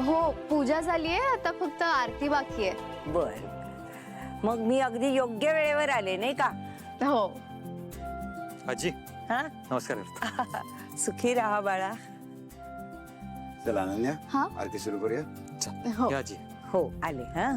हो, पूजा झालीये, आता फक्त आरती बाकी आहे. बर, मग मी अगदी योग्य वेळेवर आले नाही का? हो. आजी हा नमस्कार. सुखी राहा बाळा. चला अनन्या, हा? आरती सुरू करूया. हो. या आजी. हो आले. हा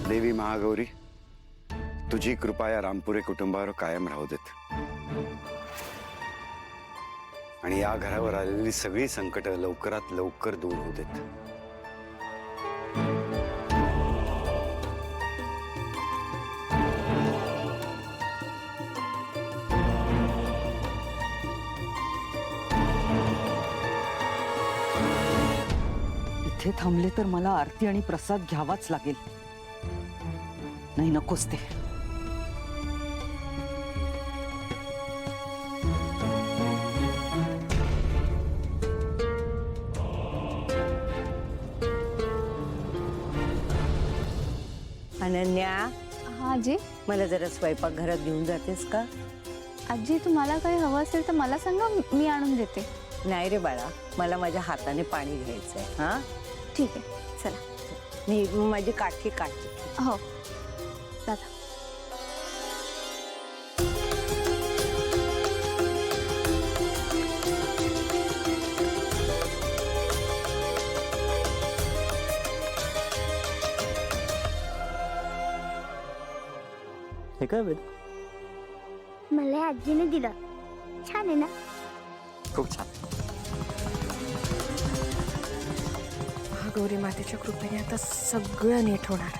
देवी महागौरी, तुझी कृपा या रामपुरे कुटुंबावर कायम राहू देत आणि या घरावर आलेली सगळी संकट लवकरात लवकर दूर होऊ देत. इथे थांबले तर मला आरती आणि प्रसाद घ्यावाच लागेल. नाही, नकोच ते. अनन्या, हा आजी. मला जरा स्वयंपाक घरात घेऊन जातेस का? आजी, तुम्हाला काही हवं असेल तर मला सांगा, मी आणून देते. नाही रे बाळा, मला माझ्या हाताने पाणी घ्यायचंय. हा ठीक आहे, चला. मी माझी काठी काढते. हो, दादा. हे काय वेद? मला आजीने दिलं. छान आहे ना? खूप छान. गौरी मातेच्या कृपेने आता सगळं नीट होणार.